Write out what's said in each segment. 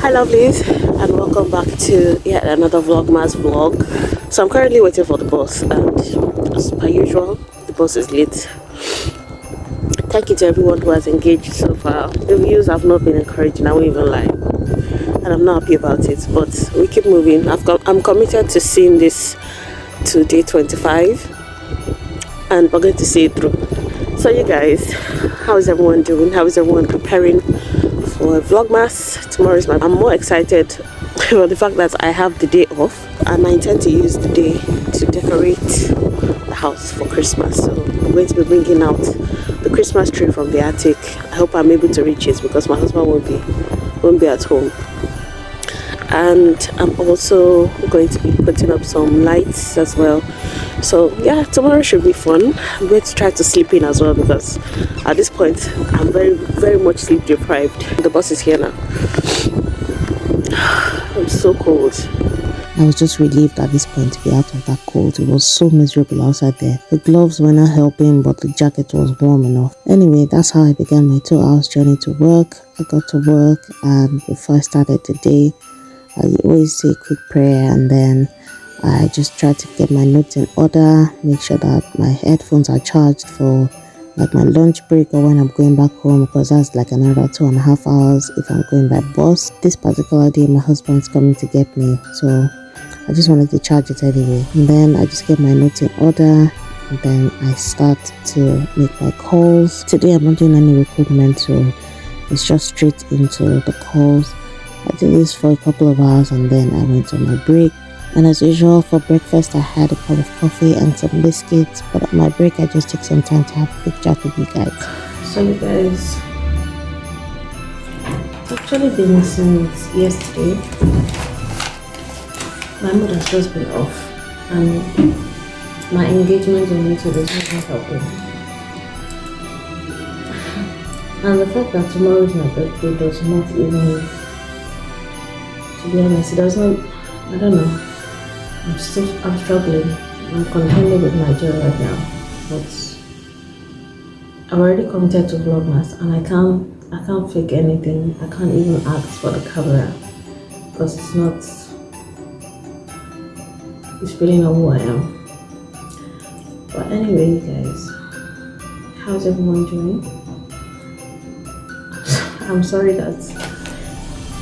Hi lovelies, and welcome back to yet another Vlogmas vlog. So I'm currently waiting for the bus, and as per usual, the bus is late. Thank you to everyone who has engaged so far. The views have not been encouraging, I won't even lie, and I'm not happy about it, but we keep moving. I'm committed to seeing this to day 25, and we're going to see it through. So you guys, how is everyone doing? How is everyone preparing for Vlogmas? Tomorrow is I'm more excited for the fact that I have the day off, and I intend to use the day to decorate the house for Christmas. So I'm going to be bringing out the Christmas tree from the attic. I hope I'm able to reach it because my husband won't be at home. And I'm also going to be putting up some lights as well. So yeah, tomorrow should be fun. I'm going to try to sleep in as well because at this point I'm very much sleep deprived. The bus is here now. I'm so cold. I was just relieved at this point to be out of that cold. It was so miserable outside there. The gloves were not helping, but the jacket was warm enough. Anyway, that's how I began my 2-hour journey to work. I got to work, and before I started the day, I always say a quick prayer, and then I just try to get my notes in order, make sure that my headphones are charged for like my lunch break or when I'm going back home, because that's like another 2.5 hours if I'm going by bus. This particular day my husband's coming to get me, so I just wanted to charge it anyway. And then I just get my notes in order, and then I start to make my calls. Today I'm not doing any recruitment, so it's just straight into the calls. I did this for a couple of hours, and then I went on my break. And as usual, for breakfast I had a cup of coffee and some biscuits, but at my break I just took some time to have a quick chat with you guys. So you guys, it's actually been since yesterday. My mood has just been off, and my engagement on YouTube is not helping. And the fact that tomorrow is my birthday does not even, to be honest, it does not, I don't know. I'm struggling. I'm contending with my joy right now, but I'm already committed to Vlogmas, and I can't fake anything. I can't even ask for the camera because it's really not who I am. But anyway, you guys, how's everyone doing? I'm sorry that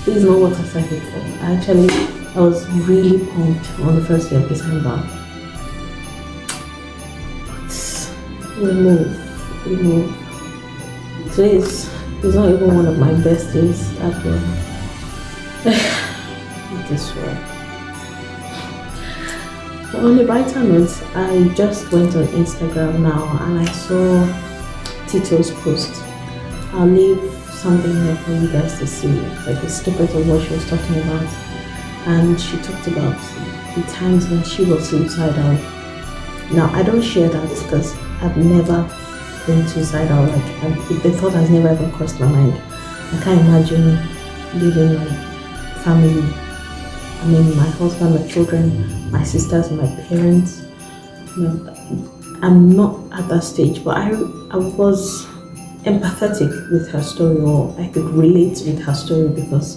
this is not what I signed for. I was really pumped on the first day of December. But we move. Today is not even one of my best days ever. This way. But on the brighter note, I just went on Instagram now and I saw Tito's post. I'll leave something here for you guys to see, like a snippet of what she was talking about. And she talked about the times when she was suicidal. Now, I don't share that because I've never been suicidal. The thought has never even crossed my mind. I can't imagine leaving my family. I mean, my husband, my children, my sisters, my parents. I'm not at that stage, but I was empathetic with her story, or I could relate with her story because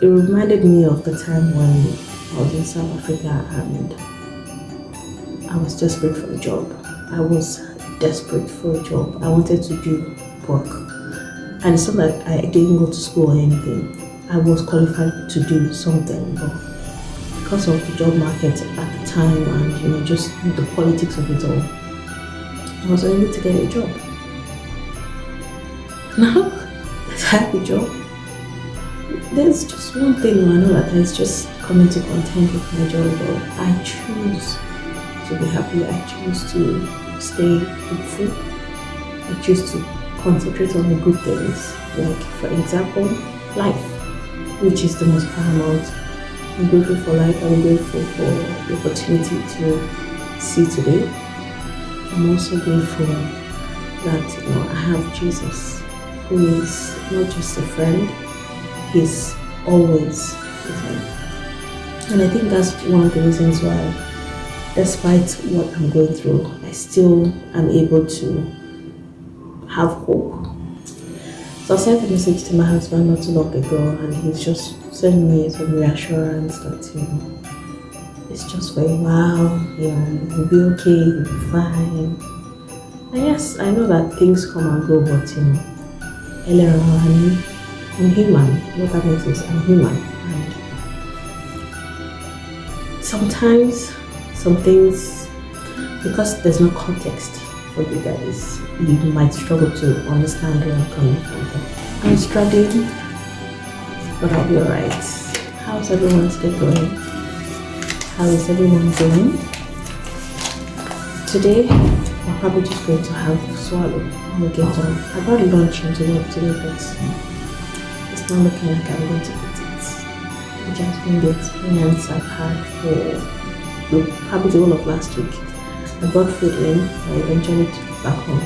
it reminded me of the time when I was in South Africa and I was desperate for a job. I was desperate for a job. I wanted to do work. And it's not that I didn't go to school or anything. I was qualified to do something, but because of the job market at the time and just the politics of it all, I was unable to get a job. Now that I have a job, there's just one thing I know that is just coming to contend with my joy, but I choose to be happy. I choose to stay hopeful. I choose to concentrate on the good things, like for example, life, which is the most paramount. I'm grateful for life. I'm grateful for the opportunity to see today. I'm also grateful that I have Jesus, who is not just a friend. He's always with me. And I think that's one of the reasons why, despite what I'm going through, I still am able to have hope. So I sent a message to my husband not too long ago, and he's just send me some reassurance that, it's just for a while, you'll be okay, you'll be fine. And yes, I know that things come and go, but earlier on, I'm human. What that means is I'm human. And sometimes some things, because there's no context for you guys, you might struggle to understand where I'm coming from. I'm struggling, but I'll be alright. How's everyone's day going? How is everyone doing? Today, I'm probably just going to have swallow. I'll get on. I brought lunch into work today, but it's not looking like I'm going to eat it. Which has been the experience I've had for probably the whole of last week. I brought food in, I eventually took it back home.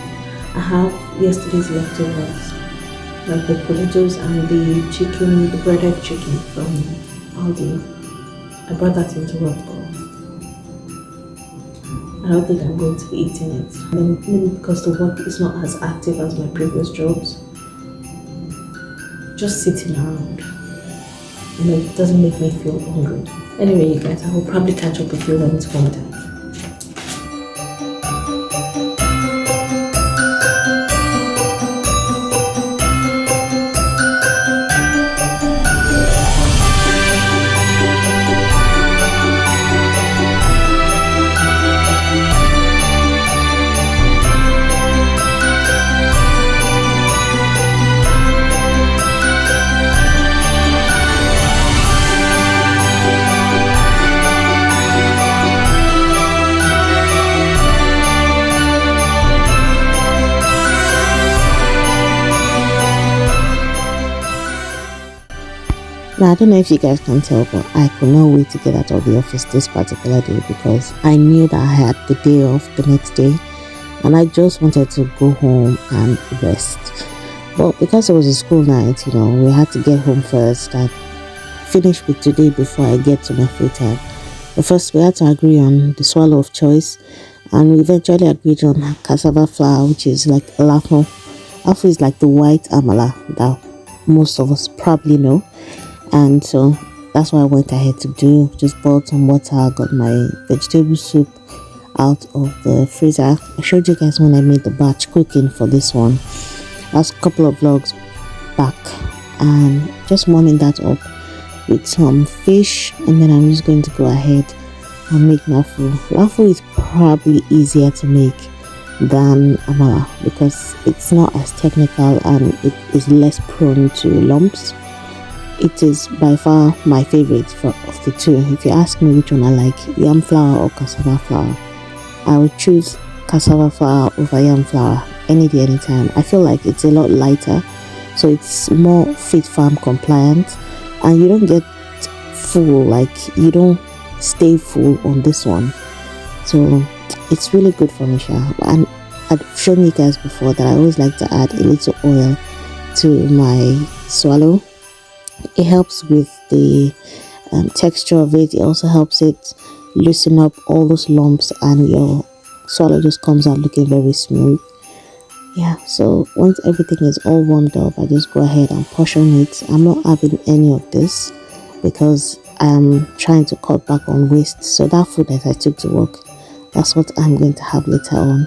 I have yesterday's leftovers, like the potatoes and the chicken, the breaded chicken from Aldi. I brought that into work, but I don't think I'm going to be eating it. And maybe because the work is not as active as my previous jobs, just sitting around, it doesn't make me feel hungry. Anyway, you guys, I will probably catch up with you when it's home time. Now, I don't know if you guys can tell, but I could not wait to get out of the office this particular day because I knew that I had the day off the next day and I just wanted to go home and rest. But because it was a school night, we had to get home first and finish with today before I get to my free time. But first, we had to agree on the swallow of choice, and we eventually agreed on cassava flour, which is like lafo. Lafo is like the white amala that most of us probably know. And so that's what I went ahead to do. Just boiled some water, got my vegetable soup out of the freezer. I showed you guys when I made the batch cooking for this one. That's a couple of vlogs back, and just warming that up with some fish, and then I'm just going to go ahead and make lafo. Lafo is probably easier to make than amala because it's not as technical and it is less prone to lumps. It is by far my favorite of the two. If you ask me which one I like, yam flour or cassava flour, I would choose cassava flour over yam flour any day, anytime. I feel like it's a lot lighter, so it's more fit farm compliant, and you don't get full, like you don't stay full on this one. So it's really good for me, and I've shown you guys before that I always like to add a little oil to my swallow. It helps with the texture of it. It also helps it loosen up all those lumps, and your swallow just comes out looking very smooth. Yeah, so once everything is all warmed up, I just go ahead and portion it. I'm not having any of this because I'm trying to cut back on waste. So that food that I took to work, that's what I'm going to have later on.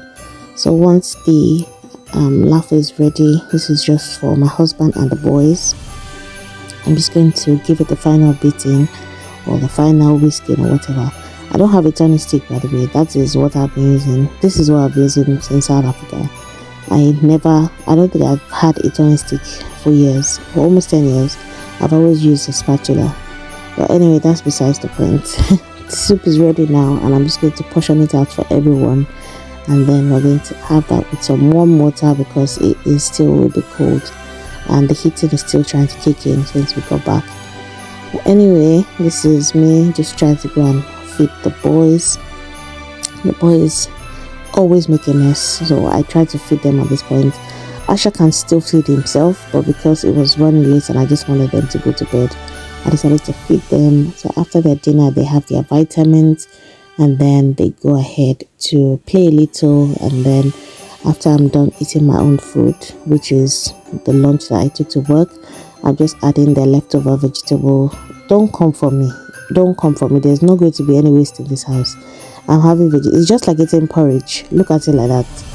So once the lafo is ready, this is just for my husband and the boys. I'm just going to give it the final beating or the final whisking or whatever. I don't have a turning stick, by the way. That is what I've been using. This is what I've been using since South Africa. I don't think I've had a turning stick for years, for almost 10 years. I've always used a spatula. But anyway, that's besides the point. The soup is ready now, and I'm just going to portion it out for everyone. And then we're going to have that with some warm water because it is still really cold. And the heating is still trying to kick in since we got back. But anyway, this is me just trying to go and feed the boys. The boys always make a mess, so I try to feed them at this point. Asha can still feed himself, but because it was running late and I just wanted them to go to bed, I decided to feed them. So after their dinner, they have their vitamins, and then they go ahead to play a little, and then after I'm done eating my own food, which is the lunch that I took to work, I'm just adding the leftover vegetable. Don't come for me. Don't come for me. There's not going to be any waste in this house. I'm having it's just like eating porridge. Look at it like that.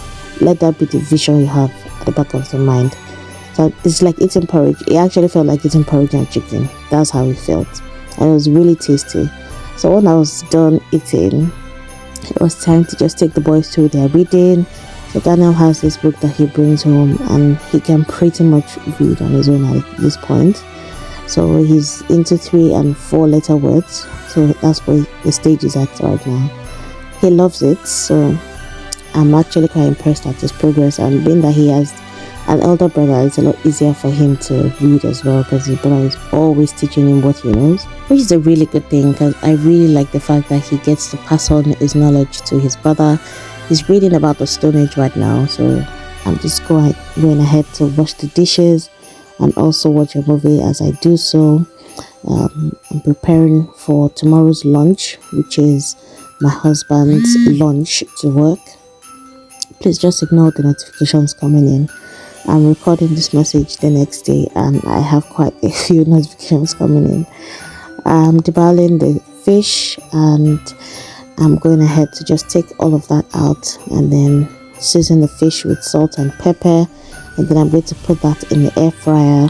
Let that be the vision you have at the back of your mind. So it's like eating porridge. It actually felt like eating porridge and chicken. That's how it felt. And it was really tasty. So when I was done eating, it was time to just take the boys through their reading. So Daniel has this book that he brings home, and he can pretty much read on his own at this point. So he's into 3 and 4 letter words. So that's where the stage is at right now. He loves it. So I'm actually quite impressed at his progress, and being that he has an elder brother, it's a lot easier for him to read as well, because his brother is always teaching him what he knows, which is a really good thing, because I really like the fact that he gets to pass on his knowledge to his brother. He's reading about the Stone Age right now, so I'm just going ahead to wash the dishes and also watch a movie as I do so. I'm preparing for tomorrow's lunch, which is my husband's lunch to work. Please just ignore the notifications coming in. I'm recording this message the next day, and I have quite a few notifications coming in. I'm debaling the fish, and I'm going ahead to just take all of that out and then season the fish with salt and pepper, and then I'm going to put that in the air fryer.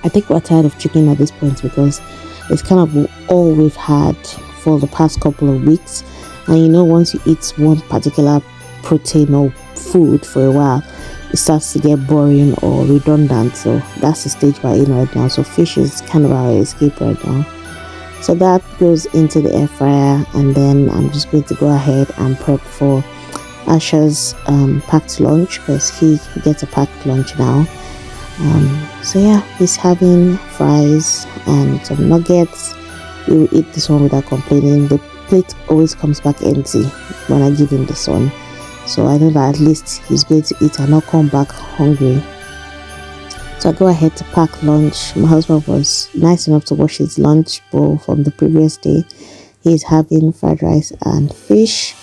I think we're tired of chicken at this point, because it's kind of all we've had for the past couple of weeks, and you know, once you eat one particular protein or food for a while, it starts to get boring or redundant. So that's the stage we're in right now. So fish is kind of our escape right now. So that goes into the air fryer, and then I'm just going to go ahead and prep for Asher's packed lunch, because he gets a packed lunch now. So yeah, he's having fries and some nuggets. He will eat this one without complaining. The plate always comes back empty when I give him this one, so I know that at least he's going to eat and not come back hungry. So I go ahead to pack lunch. My husband was nice enough to wash his lunch bowl from the previous day. He's having fried rice and fish,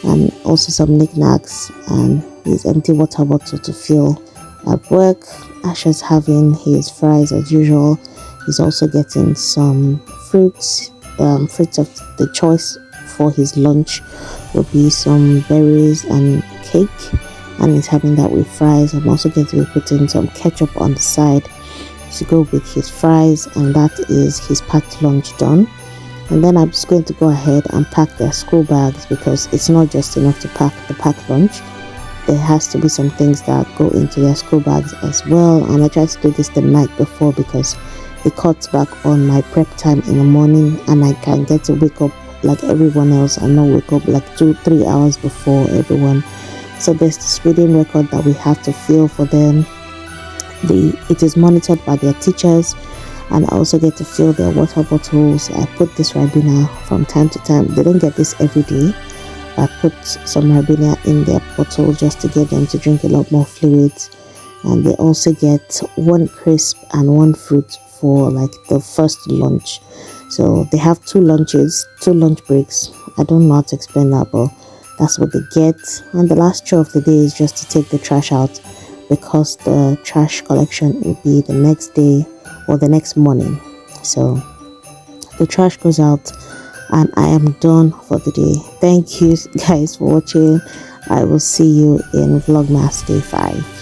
and also some knickknacks, and his empty water bottle to fill at work. Asher's having his fries as usual. He's also getting some fruits. Fruits of the choice for his lunch will be some berries and cake, and he's having that with fries. I'm also going to be putting some ketchup on the side to go with his fries, and that is his packed lunch done. And then I'm just going to go ahead and pack their school bags, because it's not just enough to pack the packed lunch. There has to be some things that go into their school bags as well, and I try to do this the night before, because it cuts back on my prep time in the morning, and I can get to wake up like everyone else and not wake up like 2-3 hours before everyone. So there's this reading record that we have to fill for them. It is monitored by their teachers, and I also get to fill their water bottles. I put this Ribena from time to time. They don't get this every day. I put some Ribena in their bottle just to get them to drink a lot more fluids, and they also get 1 crisp and 1 fruit for like the first lunch. So they have 2 lunch breaks. I don't know how to explain that, but that's what they get. And the last chore of the day is just to take the trash out, because the trash collection will be the next day or the next morning. So the trash goes out, and I am done for the day. Thank you guys for watching. I will see you in Vlogmas day 5.